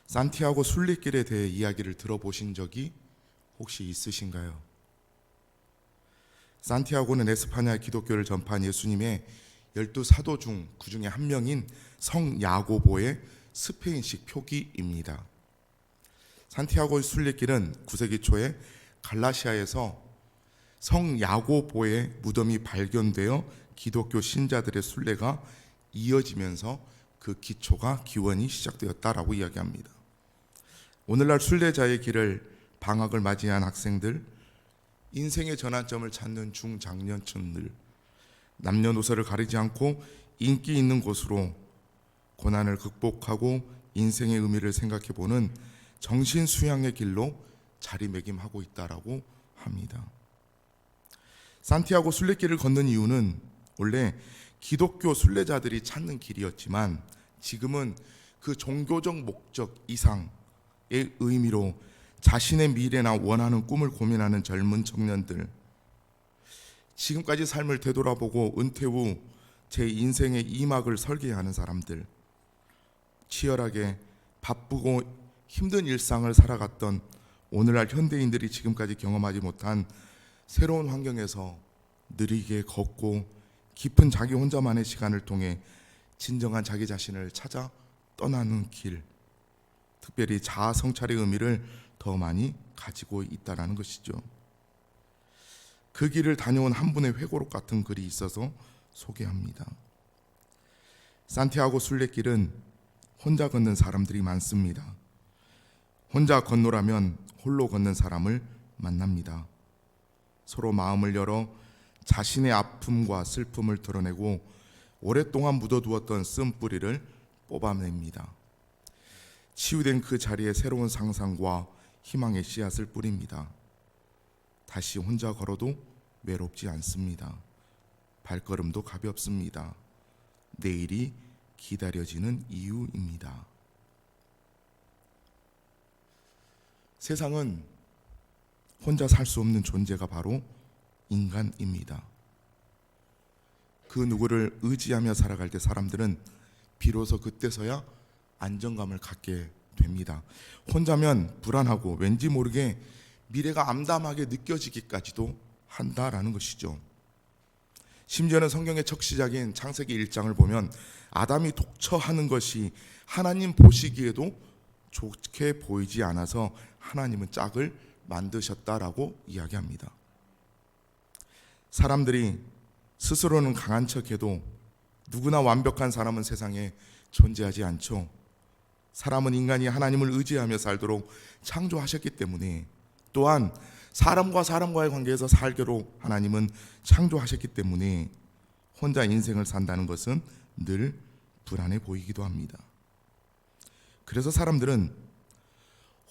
산티아고 순례길에 대해 이야기를 들어보신 적이 혹시 있으신가요? 산티아고는 에스파냐 기독교를 전파한 예수님의 12사도 중 그중에 한 명인 성 야고보의 스페인식 표기입니다. 산티아고 순례길은 9세기 초에 갈라시아에서 성 야고보의 무덤이 발견되어 기독교 신자들의 순례가 이어지면서 그 기초가 기원이 시작되었다라고 이야기합니다. 오늘날 순례자의 길을 방학을 맞이한 학생들, 인생의 전환점을 찾는 중장년층들, 남녀노소를 가리지 않고 인기 있는 곳으로 고난을 극복하고 인생의 의미를 생각해보는 정신수양의 길로 자리매김하고 있다라고 합니다. 산티아고 순례길을 걷는 이유는 원래 기독교 순례자들이 찾는 길이었지만 지금은 그 종교적 목적 이상의 의미로 자신의 미래나 원하는 꿈을 고민하는 젊은 청년들, 지금까지 삶을 되돌아보고 은퇴 후 제 인생의 2막을 설계하는 사람들, 치열하게 바쁘고 힘든 일상을 살아갔던 오늘날 현대인들이 지금까지 경험하지 못한 새로운 환경에서 느리게 걷고 깊은 자기 혼자만의 시간을 통해 진정한 자기 자신을 찾아 떠나는 길, 특별히 자아 성찰의 의미를 더 많이 가지고 있다는 것이죠. 그 길을 다녀온 한 분의 회고록 같은 글이 있어서 소개합니다. 산티아고 순례길은 혼자 걷는 사람들이 많습니다. 혼자 건너라면 홀로 걷는 사람을 만납니다. 서로 마음을 열어 자신의 아픔과 슬픔을 드러내고 오랫동안 묻어두었던 쓴뿌리를 뽑아냅니다. 치유된 그 자리에 새로운 상상과 희망의 씨앗을 뿌립니다. 다시 혼자 걸어도 외롭지 않습니다. 발걸음도 가볍습니다. 내일이 기다려지는 이유입니다. 세상은 혼자 살 수 없는 존재가 바로 인간입니다. 그 누구를 의지하며 살아갈 때 사람들은 비로소 그때서야 안정감을 갖게 됩니다. 혼자면 불안하고 왠지 모르게 미래가 암담하게 느껴지기까지도 한다라는 것이죠. 심지어는 성경의 첫 시작인 창세기 1장을 보면 아담이 독처하는 것이 하나님 보시기에도 좋게 보이지 않아서 하나님은 짝을 만드셨다라고 이야기합니다. 사람들이 스스로는 강한 척해도 누구나 완벽한 사람은 세상에 존재하지 않죠. 사람은 인간이 하나님을 의지하며 살도록 창조하셨기 때문에, 또한 사람과 사람과의 관계에서 살기로 하나님은 창조하셨기 때문에 혼자 인생을 산다는 것은 늘 불안해 보이기도 합니다. 그래서 사람들은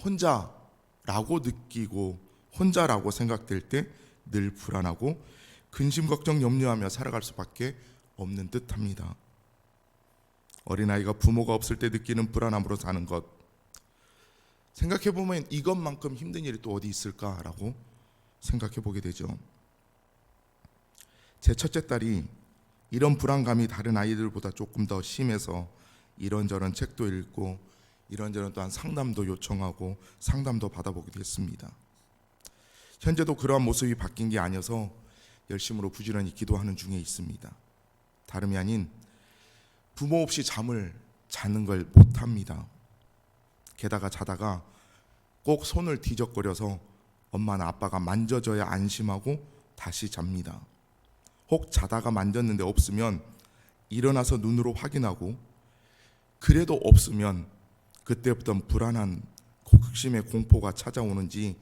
혼자라고 느끼고 혼자라고 생각될 때 늘 불안하고 근심 걱정 염려하며 살아갈 수밖에 없는 듯합니다. 어린아이가 부모가 없을 때 느끼는 불안함으로 사는 것, 생각해보면 이것만큼 힘든 일이 또 어디 있을까라고 생각해보게 되죠. 제 첫째 딸이 이런 불안감이 다른 아이들보다 조금 더 심해서 이런저런 책도 읽고 이런저런 또한 상담도 요청하고 상담도 받아보기도 했습니다. 현재도 그러한 모습이 바뀐 게 아니어서 열심으로 부지런히 기도하는 중에 있습니다. 다름이 아닌 부모 없이 잠을 자는 걸 못합니다. 게다가 자다가 꼭 손을 뒤적거려서 엄마나 아빠가 만져줘야 안심하고 다시 잡니다. 혹 자다가 만졌는데 없으면 일어나서 눈으로 확인하고, 그래도 없으면 그때부터 불안한 극심의 공포가 찾아오는지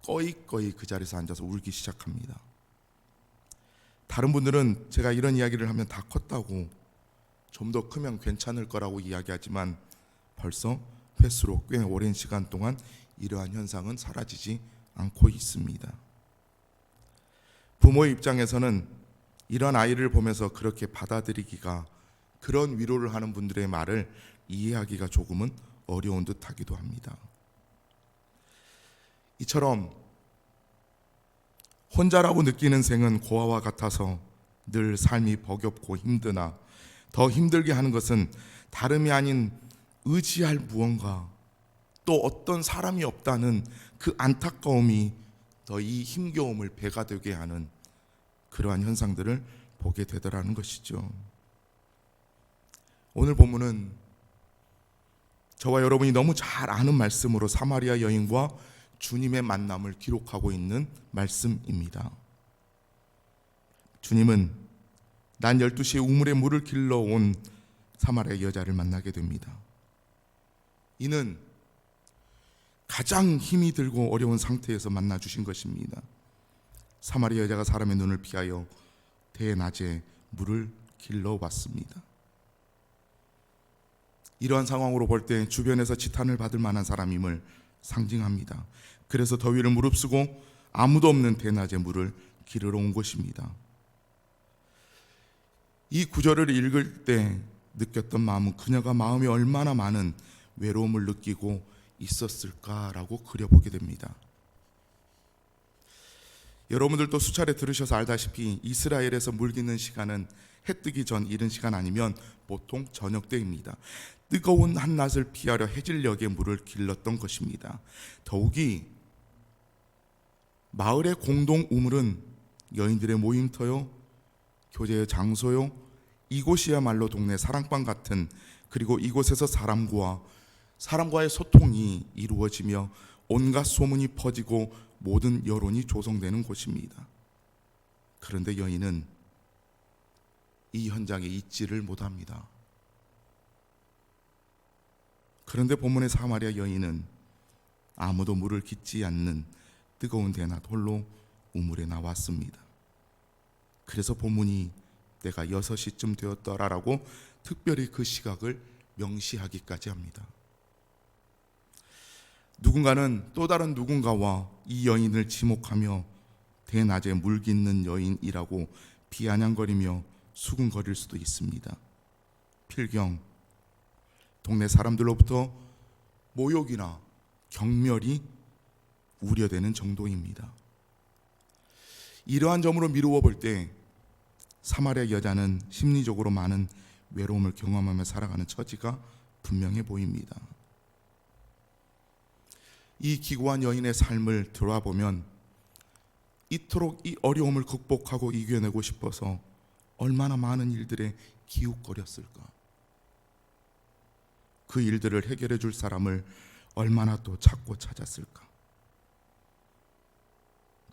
꺼이꺼이 그 자리에서 앉아서 울기 시작합니다. 다른 분들은 제가 이런 이야기를 하면 다 컸다고, 좀 더 크면 괜찮을 거라고 이야기하지만 벌써 횟수로 꽤 오랜 시간 동안 이러한 현상은 사라지지 않고 있습니다. 부모의 입장에서는 이런 아이를 보면서 그렇게 받아들이기가, 그런 위로를 하는 분들의 말을 이해하기가 조금은 어려운 듯 하기도 합니다. 이처럼 혼자라고 느끼는 생은 고아와 같아서 늘 삶이 버겁고 힘드나 더 힘들게 하는 것은 다름이 아닌 의지할 무언가, 또 어떤 사람이 없다는 그 안타까움이 더 이 힘겨움을 배가 되게 하는 그러한 현상들을 보게 되더라는 것이죠. 오늘 본문은 저와 여러분이 너무 잘 아는 말씀으로 사마리아 여인과 주님의 만남을 기록하고 있는 말씀입니다. 주님은 난 12시에 우물에 물을 길러온 사마리아 여자를 만나게 됩니다. 이는 가장 힘이 들고 어려운 상태에서 만나 주신 것입니다. 사마리아 여자가 사람의 눈을 피하여 대낮에 물을 길러왔습니다. 이러한 상황으로 볼 때 주변에서 지탄을 받을 만한 사람임을 상징합니다. 그래서 더위를 무릅쓰고 아무도 없는 대낮에 물을 기르러 온 것입니다. 이 구절을 읽을 때 느꼈던 마음은 그녀가 마음에 얼마나 많은 외로움을 느끼고 있었을까라고 그려보게 됩니다. 여러분들도 수차례 들으셔서 알다시피 이스라엘에서 물 기는 시간은 해 뜨기 전 이른 시간 아니면 보통 저녁 때입니다. 뜨거운 한낮을 피하려 해질녘에 물을 길렀던 것입니다. 더욱이 마을의 공동 우물은 여인들의 모임터요, 교제의 장소요, 이곳이야말로 동네 사랑방 같은, 그리고 이곳에서 사람과의 소통이 이루어지며 온갖 소문이 퍼지고 모든 여론이 조성되는 곳입니다. 그런데 여인은 이 현장에 있지를 못합니다. 그런데 본문의 사마리아 여인은 아무도 물을 깃지 않는 뜨거운 대낮 홀로 우물에 나왔습니다. 그래서 본문이 때가 6시쯤 되었더라라고 특별히 그 시각을 명시하기까지 합니다. 누군가는 또 다른 누군가와 이 여인을 지목하며 대낮에 물 깃는 여인이라고 비아냥거리며 수군거릴 수도 있습니다. 필경 동네 사람들로부터 모욕이나 경멸이 우려되는 정도입니다. 이러한 점으로 미루어 볼 때 사마리아 여자는 심리적으로 많은 외로움을 경험하며 살아가는 처지가 분명해 보입니다. 이 기구한 여인의 삶을 돌아보면 이토록 이 어려움을 극복하고 이겨내고 싶어서 얼마나 많은 일들에 기웃거렸을까. 그 일들을 해결해 줄 사람을 얼마나 또 찾고 찾았을까.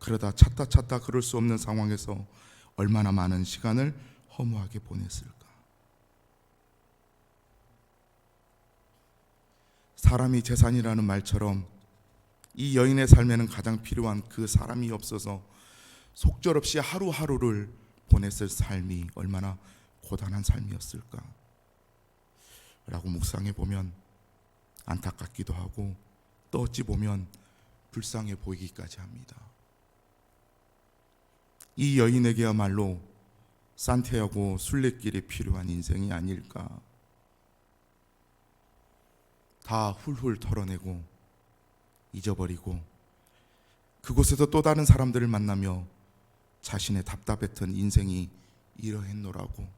그러다 찾다 그럴 수 없는 상황에서 얼마나 많은 시간을 허무하게 보냈을까. 사람이 재산이라는 말처럼 이 여인의 삶에는 가장 필요한 그 사람이 없어서 속절없이 하루하루를 보냈을 삶이 얼마나 고단한 삶이었을까 라고 묵상해 보면 안타깝기도 하고 또 어찌 보면 불쌍해 보이기까지 합니다. 이 여인에게야말로 산티아고 순례길이 필요한 인생이 아닐까. 다 훌훌 털어내고 잊어버리고 그곳에서 또 다른 사람들을 만나며 자신의 답답했던 인생이 이러했노라고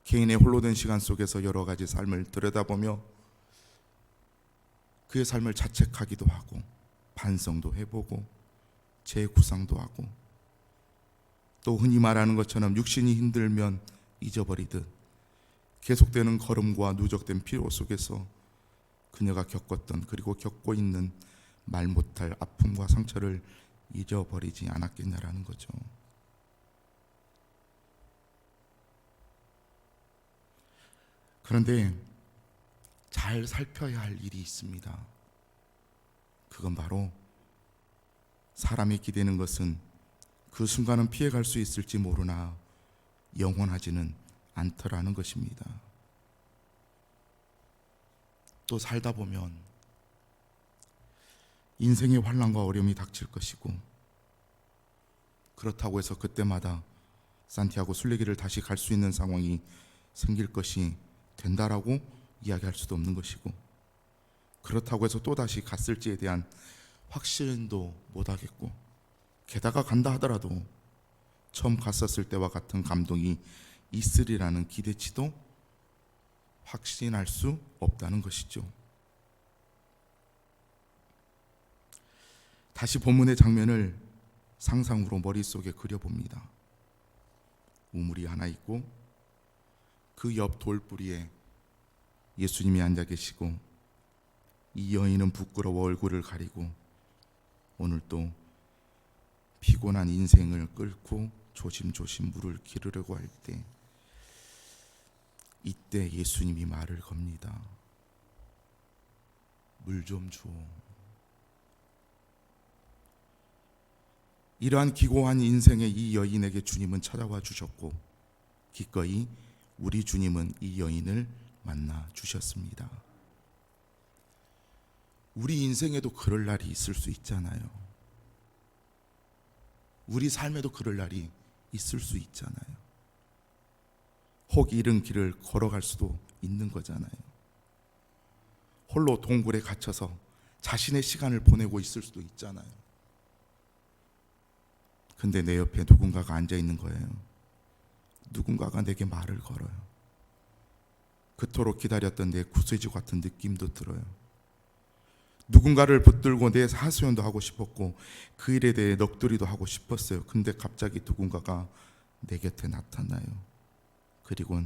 개인의 홀로 된 시간 속에서 여러 가지 삶을 들여다보며 그의 삶을 자책하기도 하고 반성도 해보고 재구상도 하고 또 흔히 말하는 것처럼 육신이 힘들면 잊어버리듯 계속되는 걸음과 누적된 피로 속에서 그녀가 겪었던 그리고 겪고 있는 말 못할 아픔과 상처를 잊어버리지 않았겠냐라는 거죠. 그런데 잘 살펴야 할 일이 있습니다. 그건 바로 사람이 기대는 것은 그 순간은 피해갈 수 있을지 모르나 영원하지는 않더라는 것입니다. 또 살다 보면 인생의 환난과 어려움이 닥칠 것이고 그렇다고 해서 그때마다 산티아고 순례길을 다시 갈 수 있는 상황이 생길 것이 된다라고 이야기할 수도 없는 것이고 그렇다고 해서 또다시 갔을지에 대한 확신도 못하겠고 게다가 간다 하더라도 처음 갔었을 때와 같은 감동이 있으리라는 기대치도 확신할 수 없다는 것이죠. 다시 본문의 장면을 상상으로 머릿속에 그려봅니다. 우물이 하나 있고 그 옆 돌뿌리에 예수님이 앉아 계시고 이 여인은 부끄러워 얼굴을 가리고 오늘 또 피곤한 인생을 끌고 조심조심 물을 기르려고 할 때 이때 예수님이 말을 겁니다. 물 좀 줘. 이러한 기고한 인생의 이 여인에게 주님은 찾아와 주셨고 기꺼이 우리 주님은 이 여인을 만나 주셨습니다. 우리 인생에도 그럴 날이 있을 수 있잖아요. 우리 삶에도 그럴 날이 있을 수 있잖아요. 혹 잃은 길을 걸어갈 수도 있는 거잖아요. 홀로 동굴에 갇혀서 자신의 시간을 보내고 있을 수도 있잖아요. 근데 내 옆에 누군가가 앉아 있는 거예요. 누군가가 내게 말을 걸어요. 그토록 기다렸던 내 구세주 같은 느낌도 들어요. 누군가를 붙들고 내 하소연도 하고 싶었고 그 일에 대해 넋두리도 하고 싶었어요. 근데 갑자기 누군가가 내 곁에 나타나요. 그리고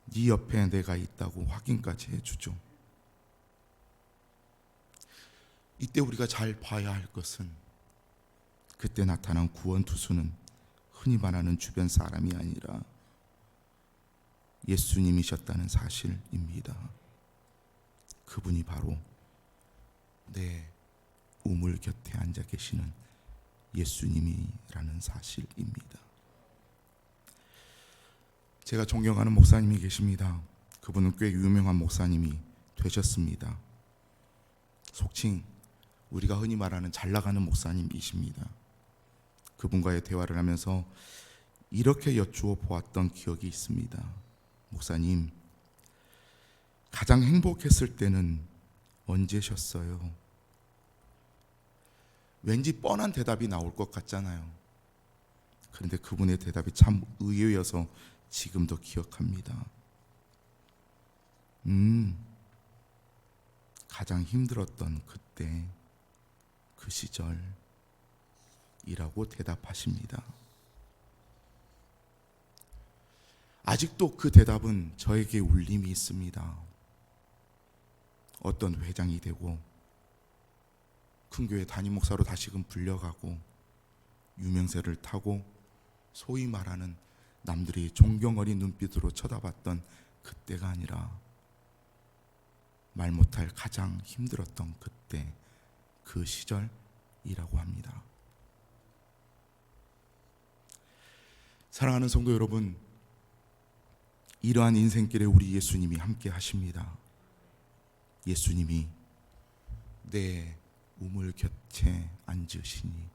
네 옆에 내가 있다고 확인까지 해주죠. 이때 우리가 잘 봐야 할 것은 그때 나타난 구원투수는 흔히 말하는 주변 사람이 아니라 예수님이셨다는 사실입니다. 그분이 바로 내 우물 곁에 앉아 계시는 예수님이라는 사실입니다. 제가 존경하는 목사님이 계십니다. 그분은 꽤 유명한 목사님이 되셨습니다. 속칭 우리가 흔히 말하는 잘 나가는 목사님이십니다. 그분과의 대화를 하면서 이렇게 여쭈어 보았던 기억이 있습니다. 목사님, 가장 행복했을 때는 언제셨어요? 왠지 뻔한 대답이 나올 것 같잖아요. 그런데 그분의 대답이 참 의외여서 지금도 기억합니다. 가장 힘들었던 그때, 그 시절이라고 대답하십니다. 아직도 그 대답은 저에게 울림이 있습니다. 어떤 회장이 되고 큰 교회 담임 목사로 다시금 불려가고 유명세를 타고 소위 말하는 남들이 존경 어린 눈빛으로 쳐다봤던 그때가 아니라 말 못할 가장 힘들었던 그때, 그 시절이라고 합니다. 사랑하는 성도 여러분, 이러한 인생길에 우리 예수님이 함께 하십니다. 예수님이 내 우물 곁에 앉으시니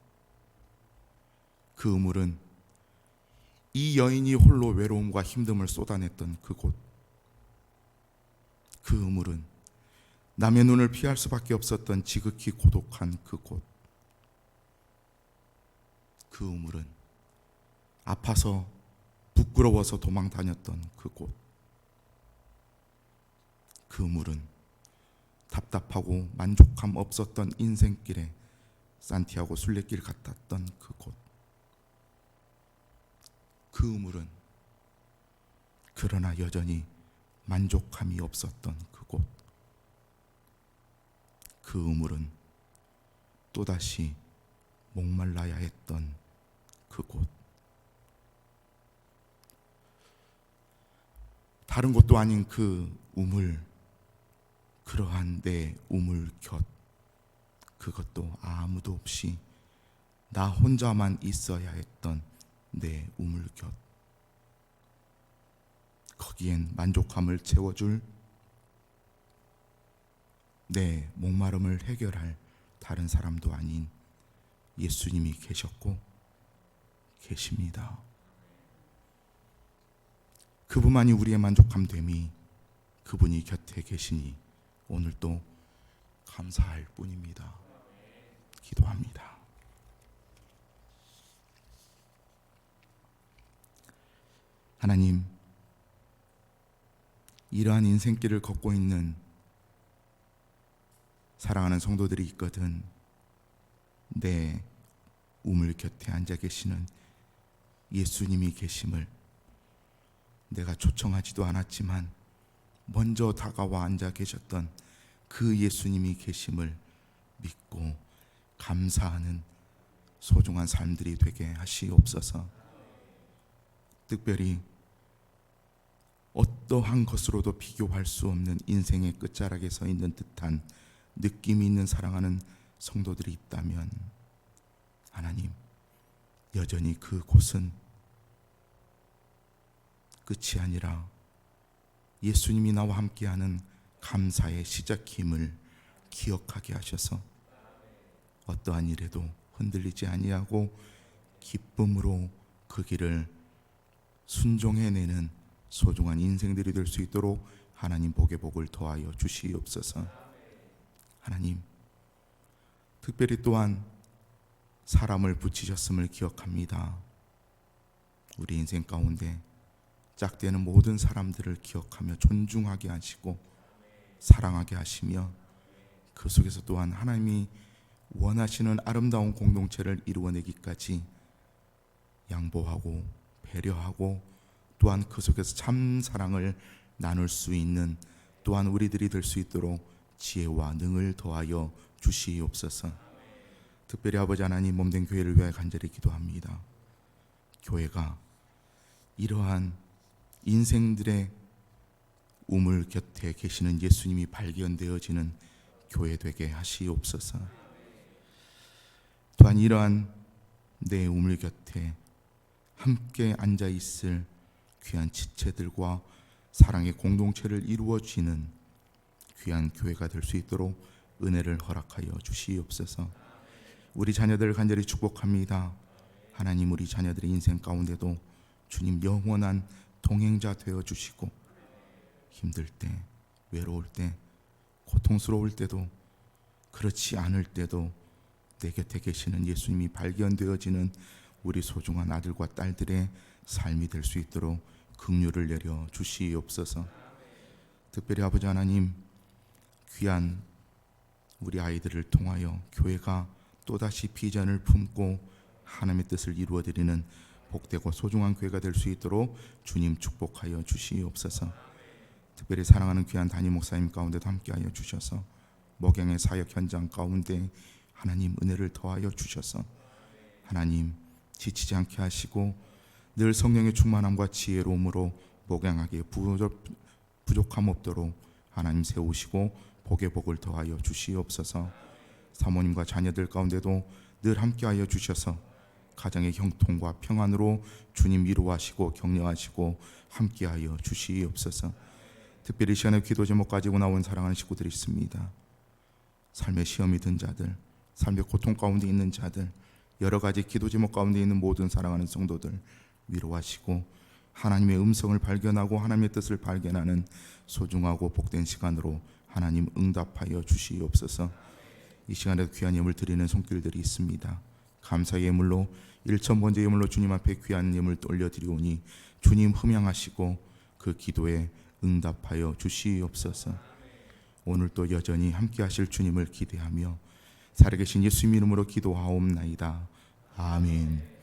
그 우물은 이 여인이 홀로 외로움과 힘듦을 쏟아냈던 그곳, 그 우물은 남의 눈을 피할 수밖에 없었던 지극히 고독한 그곳, 그 우물은 아파서 부끄러워서 도망 다녔던 그곳, 그 우물은 답답하고 만족함 없었던 인생길에 산티아고 순례길 같았던 그곳, 그 우물은 그러나 여전히 만족함이 없었던 그곳, 그 우물은 또다시 목말라야 했던 그곳, 다른 곳도 아닌 그 우물, 그러한 내 우물 곁, 그것도 아무도 없이 나 혼자만 있어야 했던 내 우물 곁, 거기엔 만족함을 채워줄, 내 목마름을 해결할 다른 사람도 아닌 예수님이 계셨고 계십니다. 그분만이 우리의 만족함 됨이, 그분이 곁에 계시니 오늘도 감사할 뿐입니다. 기도합니다. 하나님, 이러한 인생길을 걷고 있는 사랑하는 성도들이 있거든 내 우물 곁에 앉아 계시는 예수님이 계심을 내가 초청하지도 않았지만 먼저 다가와 앉아 계셨던 그 예수님이 계심을 믿고 감사하는 소중한 삶들이 되게 하시옵소서. 특별히 어떠한 것으로도 비교할 수 없는 인생의 끝자락에 서 있는 듯한 느낌이 있는 사랑하는 성도들이 있다면 하나님, 여전히 그곳은 끝이 아니라 예수님이 나와 함께하는 감사의 시작임을 기억하게 하셔서 어떠한 일에도 흔들리지 아니하고 기쁨으로 그 길을 순종해내는 소중한 인생들이 될 수 있도록 하나님 복의 복을 더하여 주시옵소서. 하나님, 특별히 또한 사람을 붙이셨음을 기억합니다. 우리 인생 가운데 짝되는 모든 사람들을 기억하며 존중하게 하시고 사랑하게 하시며 그 속에서 또한 하나님이 원하시는 아름다운 공동체를 이루어내기까지 양보하고 배려하고 또한 그 속에서 참 사랑을 나눌 수 있는 또한 우리들이 될 수 있도록 지혜와 능을 더하여 주시옵소서. 특별히 아버지 하나님, 몸된 교회를 위하여 간절히 기도합니다. 교회가 이러한 인생들의 우물 곁에 계시는 예수님이 발견되어지는 교회 되게 하시옵소서. 또한 이러한 내 우물 곁에 함께 앉아 있을 귀한 지체들과 사랑의 공동체를 이루어지는 귀한 교회가 될 수 있도록 은혜를 허락하여 주시옵소서. 우리 자녀들을 간절히 축복합니다. 하나님, 우리 자녀들의 인생 가운데도 주님 영원한 동행자 되어 주시고 힘들 때, 외로울 때, 고통스러울 때도, 그렇지 않을 때도 내 곁에 계시는 예수님이 발견되어지는 우리 소중한 아들과 딸들의 삶이 될 수 있도록 긍휼을 내려 주시옵소서. 특별히 아버지 하나님, 귀한 우리 아이들을 통하여 교회가 또다시 비전을 품고 하나님의 뜻을 이루어드리는 복되고 소중한 교회가 될 수 있도록 주님 축복하여 주시옵소서. 특별히 사랑하는 귀한 담임 목사님 가운데도 함께하여 주셔서 목양의 사역 현장 가운데 하나님 은혜를 더하여 주셔서 하나님 지치지 않게 하시고 늘 성령의 충만함과 지혜로움으로 목양하게 부족함 없도록 하나님 세우시고 복의 복을 더하여 주시옵소서. 사모님과 자녀들 가운데도 늘 함께하여 주셔서 가정의 형통과 평안으로 주님 위로하시고 격려하시고 함께하여 주시옵소서. 특별히 시간에 기도 제목 가지고 나온 사랑하는 식구들이 있습니다. 삶의 시험이 든 자들, 삶의 고통 가운데 있는 자들, 여러 가지 기도 제목 가운데 있는 모든 사랑하는 성도들 위로하시고 하나님의 음성을 발견하고 하나님의 뜻을 발견하는 소중하고 복된 시간으로 하나님 응답하여 주시옵소서. 이 시간에 귀한 예물 드리는 손길들이 있습니다. 감사 예물로 1,000번째 예물로 주님 앞에 귀한 예물 올려드리오니 주님 흠양하시고 그 기도에 응답하여 주시옵소서. 오늘 또 여전히 함께 하실 주님을 기대하며 살아계신 예수님 이름으로 기도하옵나이다. 아멘.